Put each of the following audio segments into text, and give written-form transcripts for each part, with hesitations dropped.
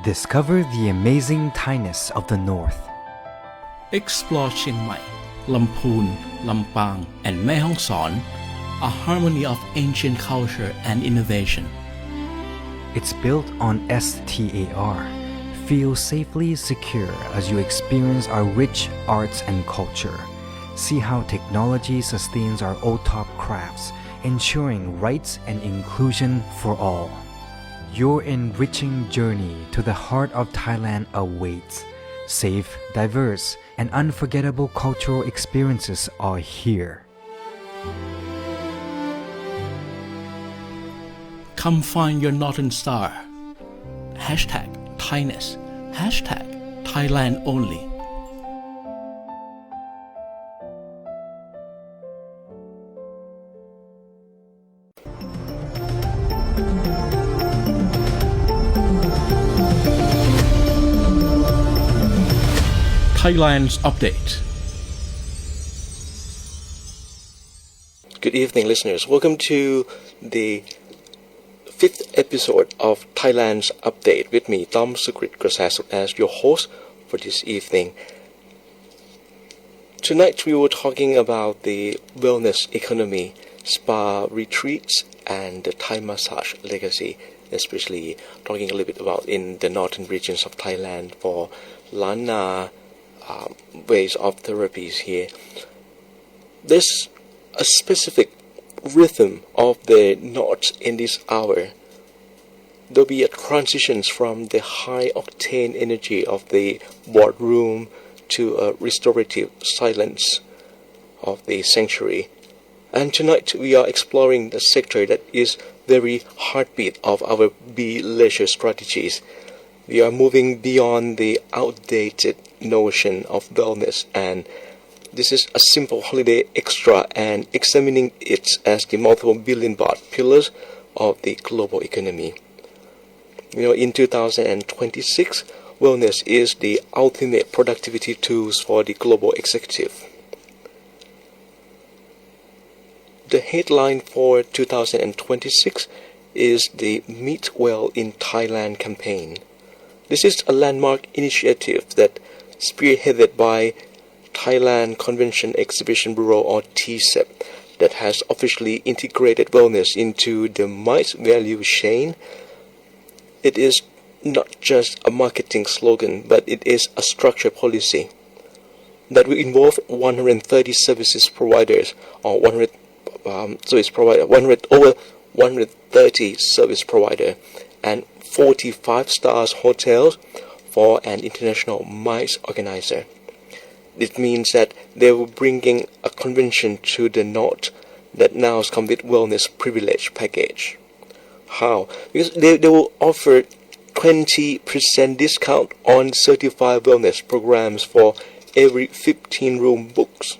Discover the amazing Thainess of the North. Explore Chiang Mai, Lamphun, Lampang, and Mae Hong Son, a harmony of ancient culture and innovation. It's built on STAR. Feel safely secure as you experience our rich arts and culture. See how technology sustains our OTOP crafts, ensuring rights and inclusion for all. Your enriching journey to the heart of Thailand awaits. Safe, diverse, and unforgettable cultural experiences are here. Come find your Northern Star. Hashtag Thainess. Hashtag Thailand Only. Thailand's update. Good evening, listeners. Welcome to the 5th episode of Thailand's Update with me, Tom Sukrit Grasasuk, as your host for this evening. Tonight we were talking about the wellness economy, spa retreats, and the Thai massage legacy, especially talking a little bit about in the northern regions of Thailand for Lana ways of therapies here. There's a specific rhythm of the north in this hour. There'll be a transitions from the high octane energy of the boardroom to a restorative silence of the sanctuary. And tonight we are exploring the sector that is very heartbeat of our Be Leisure strategies. We are moving beyond the outdated notion of wellness, and this is a simple holiday extra and examining it as the multiple billion baht pillars of the global economy. In 2026, wellness is the ultimate productivity tools for the global executive. The headline for 2026 is the Meet Well in Thailand campaign. This is a landmark initiative that spearheaded by Thailand Convention Exhibition Bureau, or TCEP, that has officially integrated wellness into the MICE value chain. It is not just a marketing slogan, but it is a structured policy that will involve 130 services providers, or 130 service provider, and 45 stars hotels for an international MICE organizer. It means that they will bringing a convention to the north that now comes with wellness privilege package. How? Because they will offer 20% discount on certified wellness programs for every 15 room books.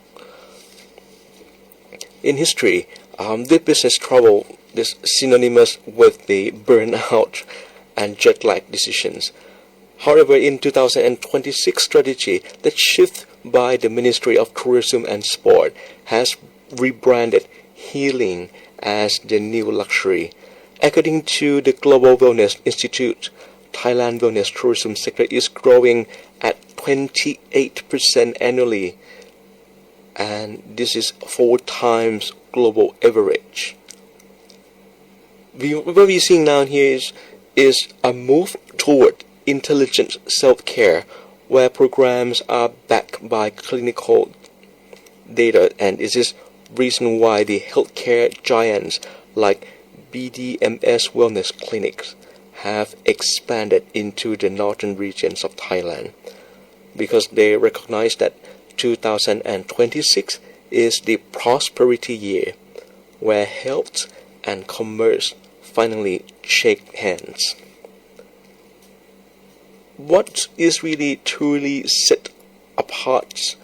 In history, the business travel is synonymous with the burnout and jet lag decisions. However, in 2026 strategy, the shift by the Ministry of Tourism and Sport has rebranded healing as the new luxury. According to the Global Wellness Institute, Thailand wellness tourism sector is growing at 28% annually, and this is 4 times global average. What we're seeing now here is a move toward intelligent self-care, where programs are backed by clinical data, and this is reason why the healthcare giants like BDMS wellness clinics have expanded into the northern regions of Thailand, because they recognize that 2026 is the prosperity year, where health and commerce finally shake hands. What is really truly set apart?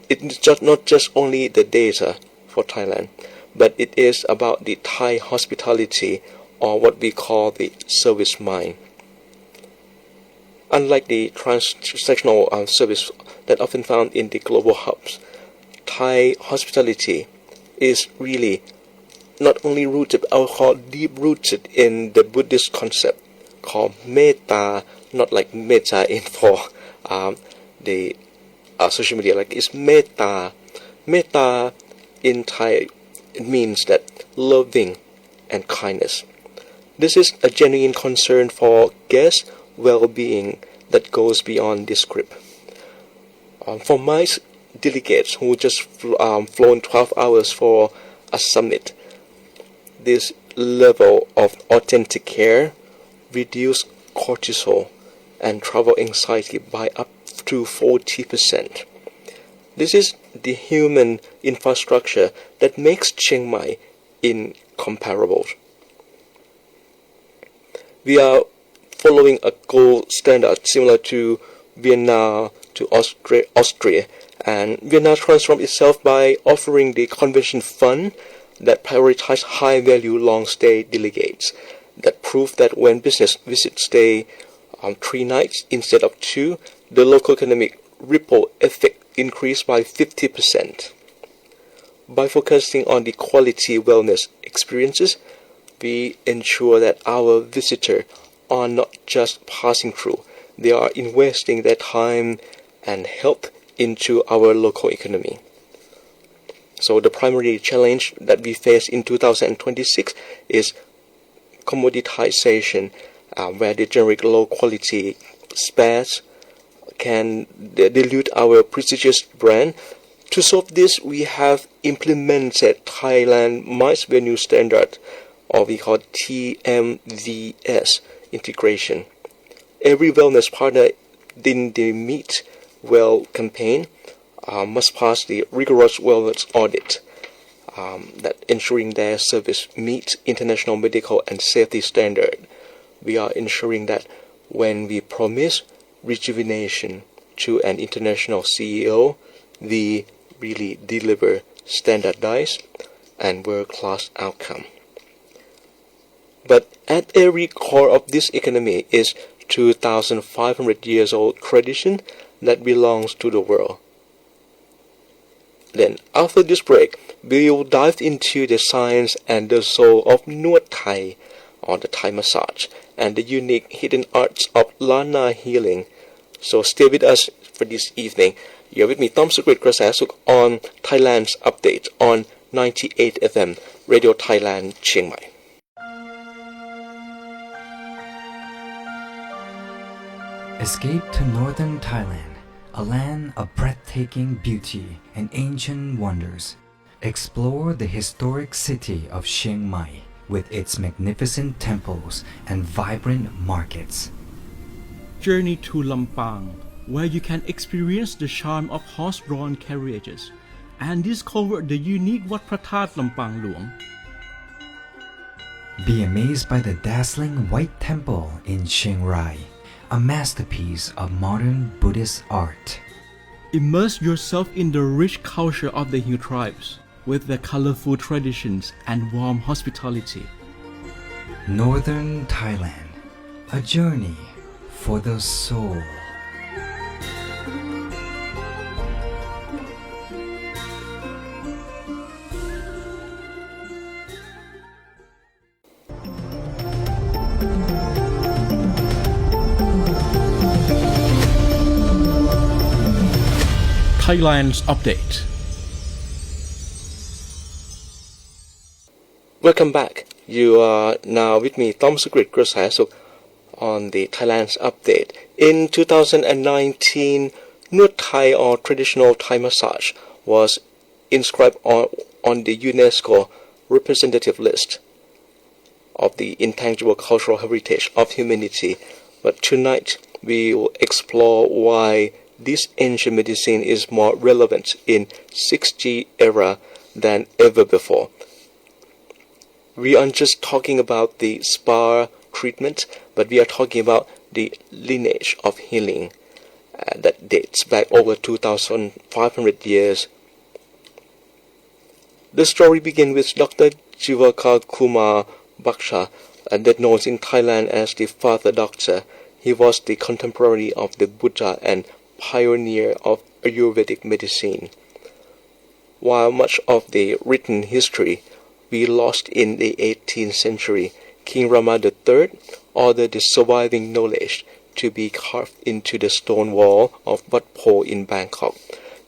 It's just not just only the data for Thailand, but it is about the Thai hospitality, or what we call the service mind. Unlike the transactional service that often found in the global hubs, Thai hospitality is really not only rooted, I would call deep rooted in the Buddhist concept, called Metta, not like Metta in for the social media, like it's Metta. Metta in Thai, it means that loving and kindness. This is a genuine concern for guests' well-being that goes beyond this script. For my delegates who just flown 12 hours for a summit, this level of authentic care reduced cortisol and travel anxiety by up to 40%. This is the human infrastructure that makes Chiang Mai incomparable. We are following a gold standard similar to Vienna, to Austria, and Vienna transformed itself by offering the convention fund that prioritized high-value long-stay delegates, that prove that when business visits stay 3 nights instead of 2, the local economic ripple effect increased by 50%. By focusing on the quality wellness experiences, we ensure that our visitors are not just passing through, they are investing their time and health into our local economy. So the primary challenge that we face in 2026 is commoditization, where the generic low-quality spares can dilute our prestigious brand. To solve this, we have implemented Thailand MICE Venue Standard, or we call TMVS integration. Every wellness partner in the Meet Well campaign must pass the rigorous wellness audit, that ensuring their service meets international medical and safety standard. We are ensuring that when we promise rejuvenation to an international CEO, we really deliver standardized and world-class outcome. But at every core of this economy is 2,500 years old tradition that belongs to the world. Then, after this break, we will dive into the science and the soul of Nuot Thai, or the Thai massage, and the unique hidden arts of Lana healing. So stay with us for this evening. You're with me, Tom Sukrit Krasasuk, on Thailand's Update on 98 FM, Radio Thailand, Chiang Mai. Escape to northern Thailand, a land of breathtaking beauty and ancient wonders. Explore the historic city of Chiang Mai with its magnificent temples and vibrant markets. Journey to Lampang, where you can experience the charm of horse-drawn carriages and discover the unique Wat Phra That Lampang Luang. Be amazed by the dazzling White Temple in Chiang Rai, a masterpiece of modern Buddhist art. Immerse yourself in the rich culture of the Hill tribes with their colorful traditions and warm hospitality. Northern Thailand, a journey for the soul. Thailand's Update. Welcome back. You are now with me, Tom Sukrit Krasasuk, on the Thailand's Update. In 2019, Nuot Thai, or traditional Thai massage, was inscribed on the UNESCO representative list of the intangible cultural heritage of humanity. But tonight, we will explore why this ancient medicine is more relevant in 6G era than ever before. We aren't just talking about the spa treatment, but we are talking about the lineage of healing that dates back over 2,500 years. The story begins with Dr. Jivaka Kumar Baksha, that known in Thailand as the Father Doctor. He was the contemporary of the Buddha and pioneer of Ayurvedic medicine. While much of the written history we lost in the 18th century, King Rama III ordered the surviving knowledge to be carved into the stone wall of Wat Po in Bangkok,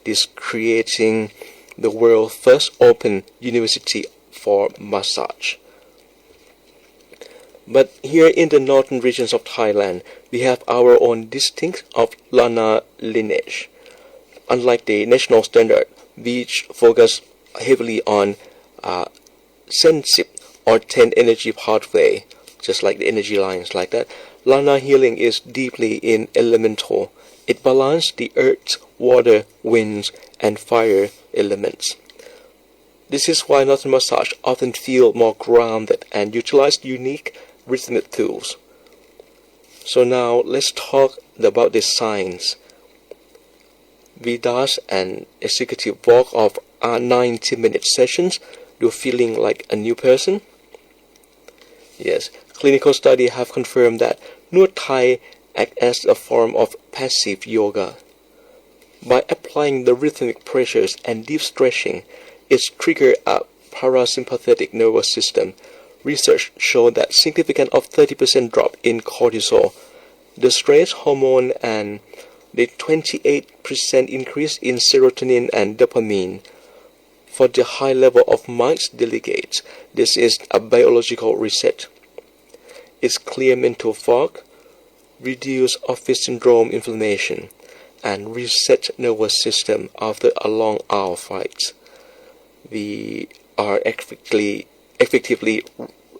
this creating the world's first open university for massage. But here in the northern regions of Thailand, we have our own distinct of Lana lineage. Unlike the national standard, which focus heavily on Sensip or 10 energy pathway, just like the energy lines like that, Lana healing is deeply in elemental. It balances the earth, water, winds, and fire elements. This is why northern massage often feel more grounded and utilize unique rhythmic tools. So now let's talk about the science. We does an executive walk of 90-minute sessions. You're feeling like a new person? Yes, clinical studies have confirmed that Nuot Thai acts as a form of passive yoga. By applying the rhythmic pressures and deep stretching, it triggers a parasympathetic nervous system. Research showed that significant of 30% drop in cortisol, the stress hormone, and the 28% increase in serotonin and dopamine. For the high level of mind's delegates, this is a biological reset. It's clear mental fog, reduce office syndrome inflammation, and reset nervous system after a long hour fight. We are effectively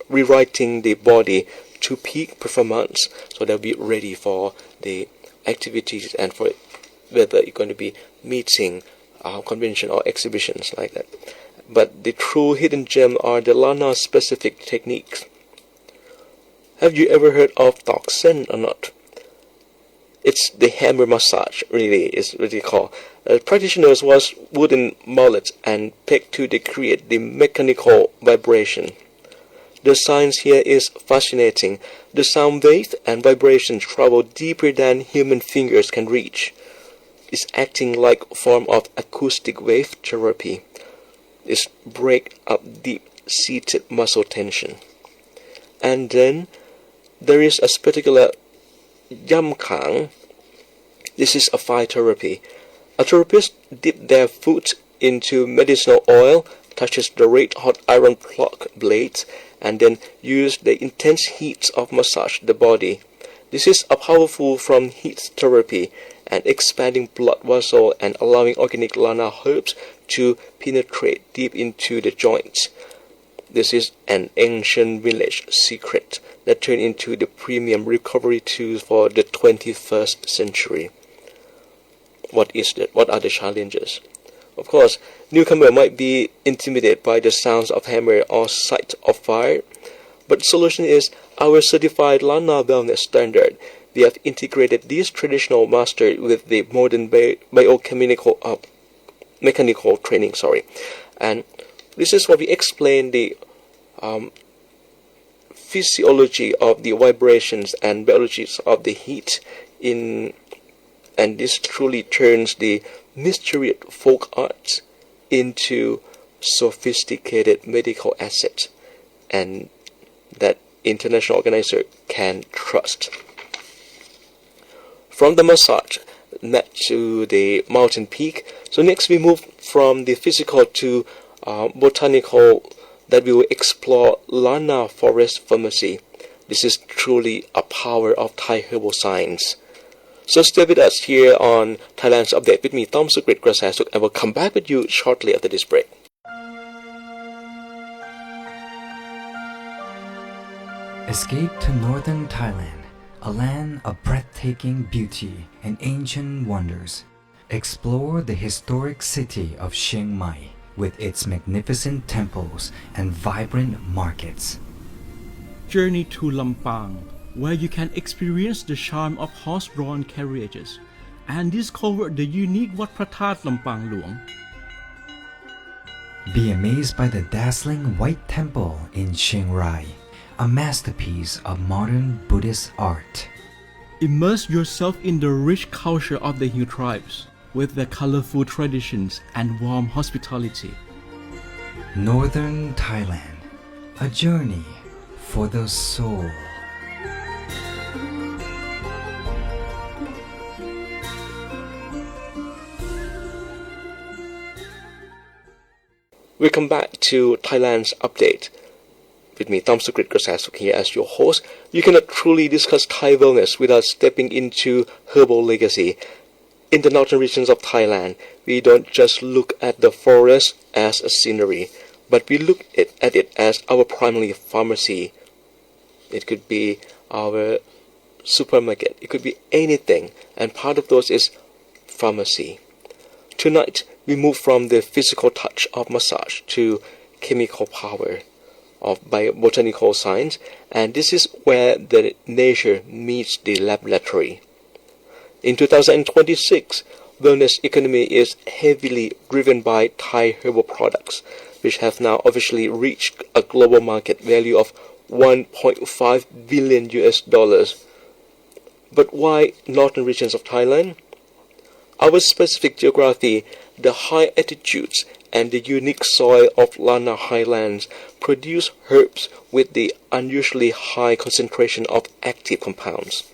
rewriting the body to peak performance so that we're ready for the activities and for whether you're going to be meeting convention or exhibitions like that. But the true hidden gem are the Lana specific techniques. Have you ever heard of Tok Sen or not? It's the hammer massage, really, is what they call. Practitioners was wooden mallets and pegged to create the mechanical vibration. The science here is fascinating. The sound waves and vibrations travel deeper than human fingers can reach. It's acting like a form of acoustic wave therapy. It's break up deep-seated muscle tension. And then there is a particular Yam Kang. This is a fire therapy. A therapist dip their foot into medicinal oil, touches the red hot iron plug blades, and then use the intense heat of massage the body. This is a powerful from heat therapy and expanding blood vessel and allowing organic Lana herbs to penetrate deep into the joints. This is an ancient village secret that turned into the premium recovery tool for the 21st century. What is that? What are the challenges? Of course, newcomer might be intimidated by the sounds of hammer or sight of fire, but the solution is our certified Lana wellness standard. We have integrated these traditional masters with the modern mechanical training. And this is what we explain the physiology of the vibrations and biologies of the heat and this truly turns the mysterious folk arts into sophisticated medical asset, and that international organizer can trust. From the massage to the mountain peak. So next we move from the physical to botanical, that we will explore Lana forest pharmacy. This is truly a power of Thai herbal science. So stay with us here on Thailand's Update with me, Tom Sukrit Grasasuk, and we'll come back with you shortly after this break. Escape to northern Thailand, a land of breathtaking beauty and ancient wonders. Explore the historic city of Chiang Mai with its magnificent temples and vibrant markets. Journey to Lampang, where you can experience the charm of horse-drawn carriages and discover the unique Wat Phra That Lampang Luang. Be amazed by the dazzling White Temple in Chiang Rai, a masterpiece of modern Buddhist art. Immerse yourself in the rich culture of the Hill tribes with their colorful traditions and warm hospitality. Northern Thailand, a journey for the soul. Welcome back to Thailand's update. With me, Tom Sukrit Krasasuk here as your host. You cannot truly discuss Thai wellness without stepping into herbal legacy. In the northern regions of Thailand, we don't just look at the forest as a scenery, but we look at it as our primary pharmacy. It could be our supermarket, it could be anything, and part of those is pharmacy. Tonight, we move from the physical touch of massage to chemical power of botanical science, and this is where the nature meets the laboratory. In 2026, wellness economy is heavily driven by Thai herbal products, which have now officially reached a global market value of $1.5 billion. But why northern regions of Thailand? Our specific geography, the high altitudes, and the unique soil of Lana Highlands produce herbs with the unusually high concentration of active compounds.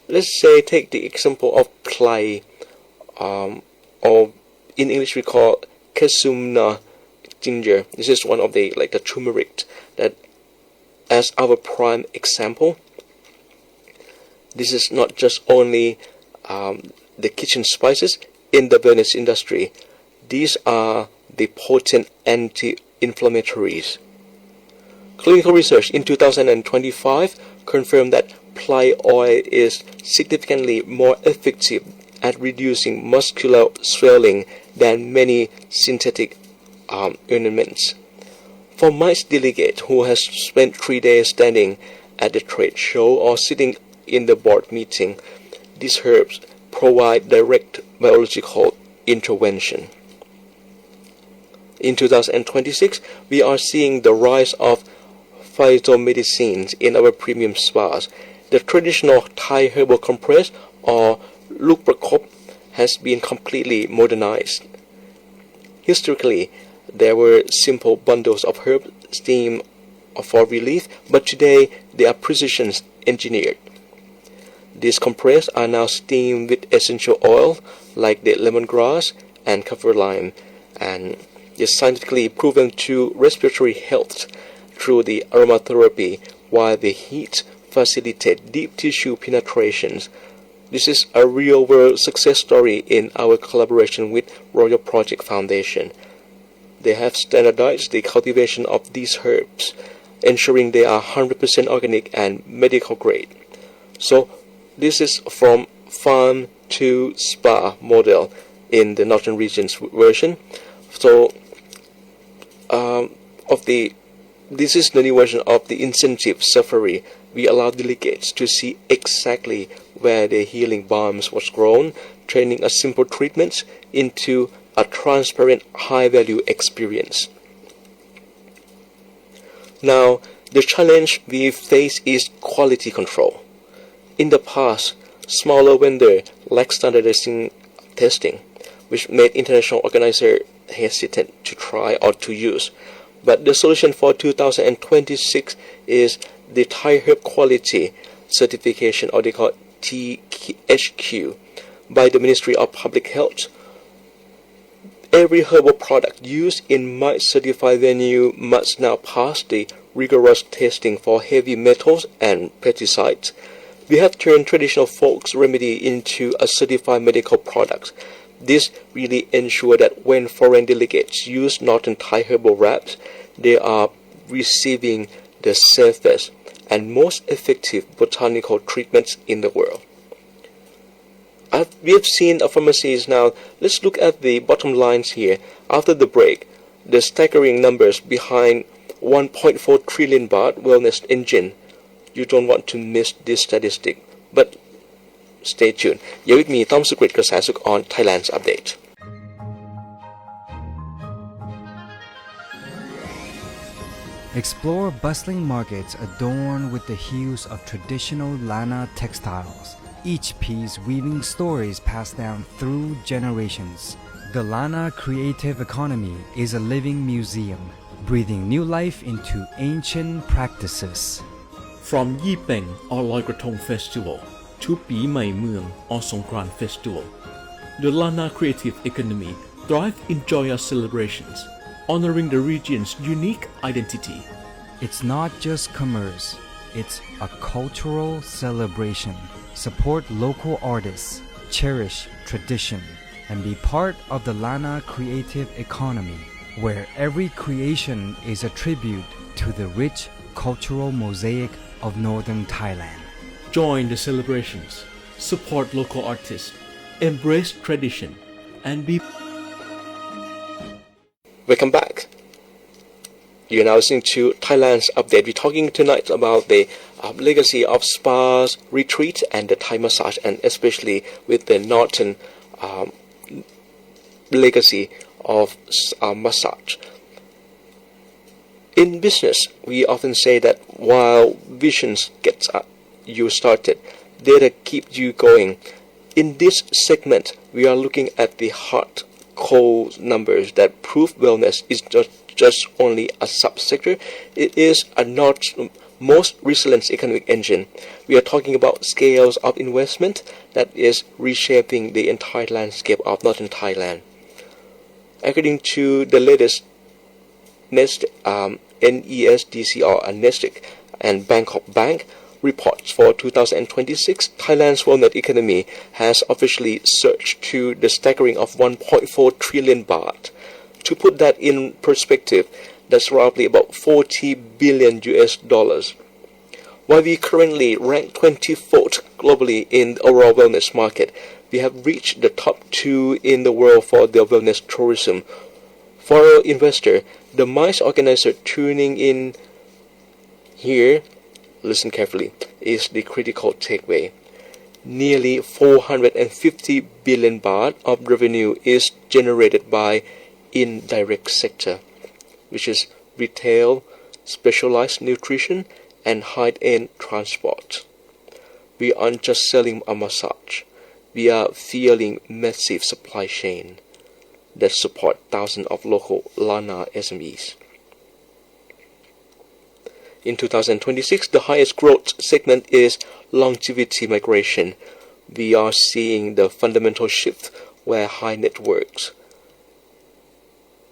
Let's say take the example of plai, or in English we call Kesumna ginger. This is one of the turmeric that as our prime example. This is not just only the kitchen spices in the wellness industry. These are the potent anti-inflammatories. Clinical research in 2025 confirmed that plai oil is significantly more effective at reducing muscular swelling than many synthetic ornaments. For MICE delegate who has spent 3 days standing at the trade show or sitting in the board meeting, these herbs provide direct biological intervention. In 2026, we are seeing the rise of phytomedicines in our premium spas. The traditional Thai herbal compress or Luk Prakop has been completely modernized. Historically, there were simple bundles of herbs steamed for relief, but today they are precision engineered. These compresses are now steamed with essential oil like the lemongrass and kaffir lime, and is scientifically proven to respiratory health through the aromatherapy, while the heat facilitates deep tissue penetrations. This is a real-world success story in our collaboration with Royal Project Foundation. They have standardized the cultivation of these herbs, ensuring they are 100% organic and medical grade. So this is from farm to spa model in the northern regions version. So this is the new version of the incentive safari. We allow delegates to see exactly where the healing balms was grown, turning a simple treatment into a transparent, high-value experience. Now, the challenge we face is quality control. In the past, smaller vendors lacked standardizing testing, which made international organizers hesitant to try or to use. But the solution for 2026 is the Thai Herb Quality Certification, or they call it THQ, by the Ministry of Public Health. Every herbal product used in my certified venue must now pass the rigorous testing for heavy metals and pesticides. We have turned traditional folks remedy into a certified medical product. This really ensures that when foreign delegates use northern Thai herbal wraps, they are receiving the safest and most effective botanical treatments in the world. We have seen pharmacies now. Let's look at the bottom lines here. After the break, the staggering numbers behind 1.4 trillion baht wellness engine. You don't want to miss this statistic, but stay tuned. You're with me, Tom Sukrit Krasasuk, on Thailand's Update. Explore bustling markets adorned with the hues of traditional Lana textiles, each piece weaving stories passed down through generations. The Lana Creative Economy is a living museum, breathing new life into ancient practices. From Yi Peng or Loi Krathong Festival to Pi Mai Mueang or Songkran Festival, the Lana creative economy thrives in joyous celebrations, honoring the region's unique identity. It's not just commerce, it's a cultural celebration. Support local artists, cherish tradition, and be part of the Lana creative economy, where every creation is a tribute to the rich cultural mosaic of northern Thailand. Join the celebrations, support local artists, embrace tradition, and be... Welcome back. You're now listening to Thailand's Update. We're talking tonight about the legacy of spas, retreat, and the Thai massage, and especially with the northern legacy of massage. In business, we often say that while visions get you started, data keep you going. In this segment, we are looking at the hard cold numbers that prove wellness is not just only a subsector, it is a most resilient economic engine. We are talking about scales of investment that is reshaping the entire landscape of northern Thailand. According to the latest NESDC or NESDC and Bangkok Bank reports for 2026, Thailand's wellness economy has officially surged to the staggering of 1.4 trillion baht. To put that in perspective, that's roughly about 40 billion US dollars. While we currently rank 24th globally in the overall wellness market, we have reached the top 2 in the world for the wellness tourism. For our investor, the MICE organizer tuning in here, listen carefully, is the critical takeaway. Nearly 450 billion baht of revenue is generated by indirect sector, which is retail, specialized nutrition, and high-end transport. We aren't just selling a massage, we are fueling massive supply chain that support thousands of local Lana SMEs. In 2026, the highest growth segment is longevity migration. We are seeing the fundamental shift where high net worths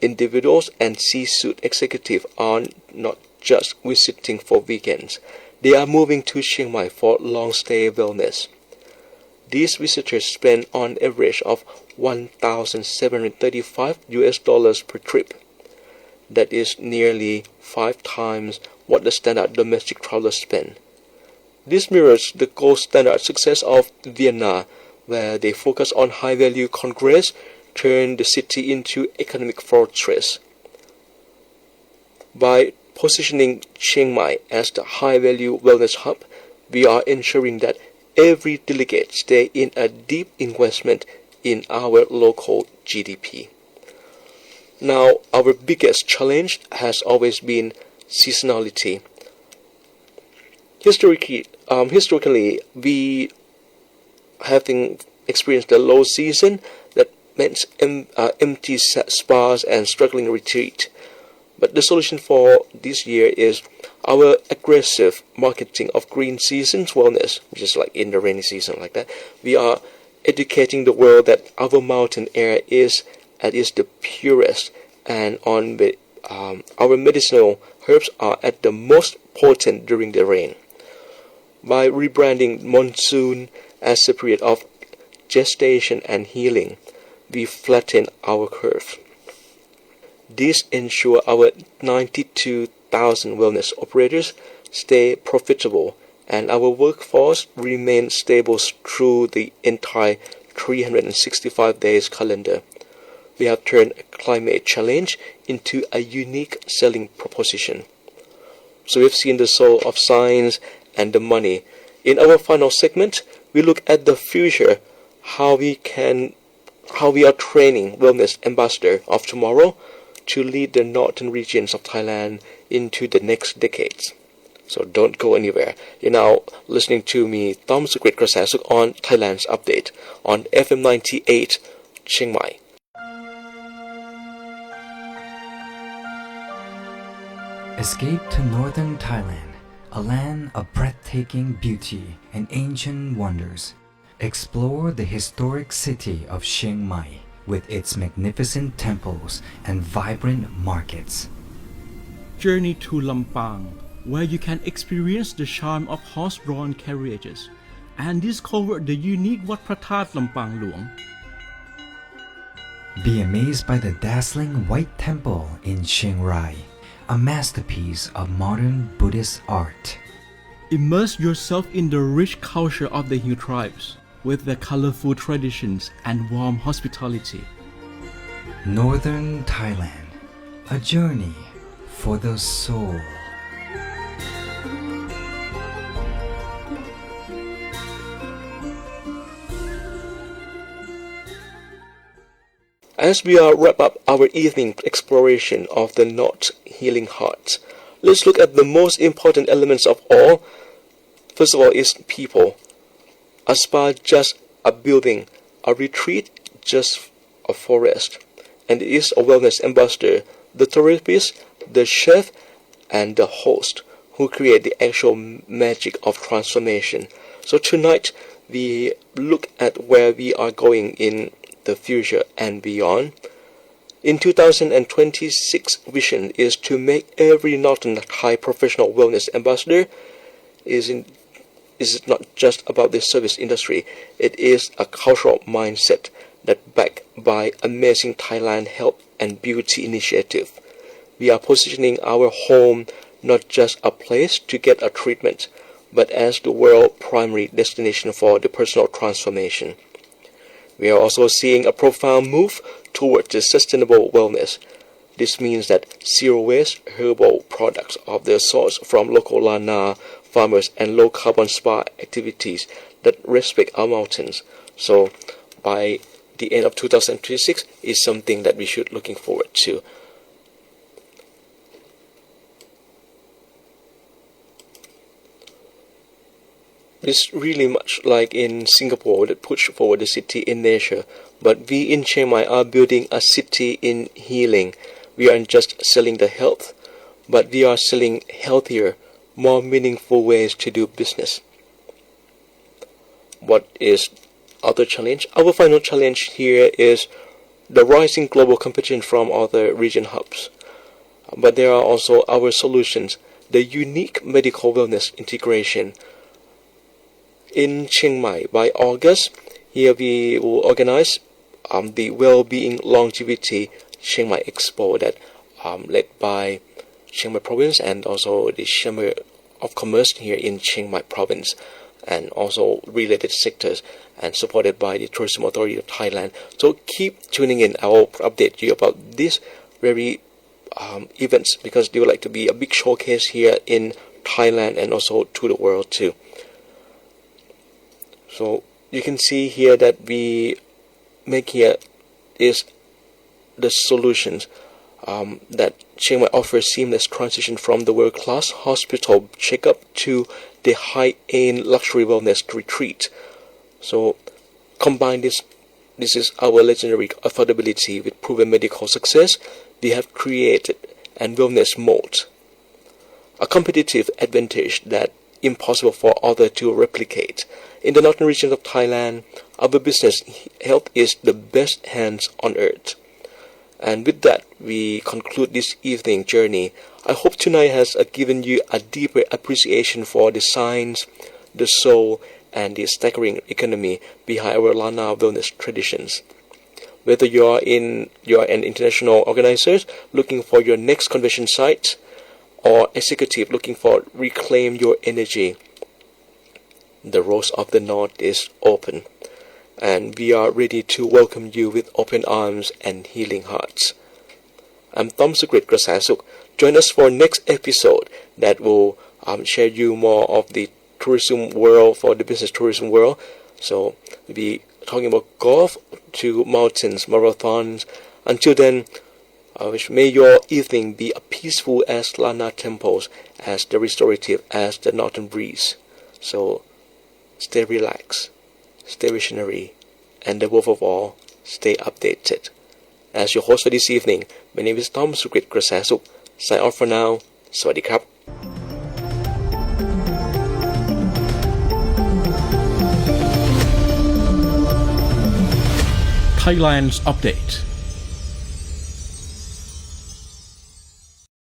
individuals and C-suite executives are not just visiting for weekends. They are moving to Chiang Mai for long-stay wellness. These visitors spend on average of $1,735 US dollars per trip. That is nearly 5 times what the standard domestic traveler spend. This mirrors the gold standard success of Vienna, where they focus on high-value congress, turn the city into economic fortress. By positioning Chiang Mai as the high-value wellness hub, we are ensuring that every delegate stay in a deep investment in our local GDP. Now, our biggest challenge has always been seasonality. Historically, we having experienced a low season that meant empty spas and struggling retreat. But the solution for this year is our aggressive marketing of green seasons wellness, which is like in the rainy season like that. We are educating the world that our mountain air is the purest, and our medicinal herbs are at the most potent during the rain. By rebranding monsoon as a period of gestation and healing, we flatten our curve. This ensures our 92,000 wellness operators stay profitable and our workforce remains stable through the entire 365 days calendar. We have turned a climate challenge into a unique selling proposition. So we've seen the soul of science and the money. In our final segment, we look at the future, how we are training wellness ambassador of tomorrow to lead the northern regions of Thailand into the next decades. So don't go anywhere. You're now listening to me, Tom Sukrit Krasasuk, on Thailand's Update on FM 98 Chiang Mai. Escape to northern Thailand, a land of breathtaking beauty and ancient wonders. Explore the historic city of Chiang Mai with its magnificent temples and vibrant markets. Journey to Lampang, where you can experience the charm of horse-drawn carriages and discover the unique Wat Phra That Lampang Luang. Be amazed by the dazzling White Temple in Chiang Rai, a masterpiece of modern Buddhist art. Immerse yourself in the rich culture of the Hill tribes with their colorful traditions and warm hospitality. Northern Thailand, a journey for the soul. As we wrap up our evening exploration of the North Healing Heart, let's look at the most important elements of all. First of all is people. A spa just a building, a retreat just a forest, and it is a wellness ambassador, the therapist, the chef, and the host who create the actual magic of transformation. So tonight we look at where we are going in the future and beyond. In 2026 vision is to make every Northern Thai professional wellness ambassador is not just about the service industry. It is a cultural mindset that backed by amazing Thailand Health and Beauty Initiative. We are positioning our home not just a place to get a treatment, but as the world primary destination for the personal transformation. We are also seeing a profound move towards the sustainable wellness. This means that zero waste herbal products of their source from local Lana farmers and low carbon spa activities that respect our mountains. So by the end of 2026 is something that we should looking forward to. It's really much like in Singapore that push forward the city in nature, but we in Chiang Mai are building a city in healing. We aren't just selling the health, but we are selling healthier, more meaningful ways to do business. What is other challenge? Our final challenge here is the rising global competition from other region hubs. But there are also our solutions, the unique medical wellness integration. In Chiang Mai, by August, here we will organize the Well-Being Longevity Chiang Mai Expo that led by Chiang Mai Province and also the Chamber of Commerce here in Chiang Mai Province, and also related sectors, and supported by the Tourism Authority of Thailand. So keep tuning in. I will update you about these very events, because they would like to be a big showcase here in Thailand and also to the world too. So you can see here that we make here is the solutions that Chiang Mai offers seamless transition from the world-class hospital checkup to the high-end luxury wellness retreat. So combine this is our legendary affordability with proven medical success. We have created an wellness mode, a competitive advantage that impossible for others to replicate. In the northern region of Thailand, our business health is the best hands on earth. And with that, we conclude this evening journey. I hope tonight has given you a deeper appreciation for the science, the soul, and the staggering economy behind our Lana wellness traditions. Whether you are an international organizer looking for your next convention site, or executive looking for reclaim your energy, the Rose of the North is open, and we are ready to welcome you with open arms and healing hearts. I'm Tom Sukrit Krasasuk. Join us for next episode that will share you more of the tourism world, for the business tourism world. So we'll be talking about golf to mountains, marathons. Until then, may your evening be as peaceful as Lana temples, as the restorative as the northern breeze. So stay relaxed, stay visionary, and above all, stay updated. As your host for this evening, my name is Tom Sukrit Krasasuk. Sign off for now. สวัสดีครับ Thailand's Update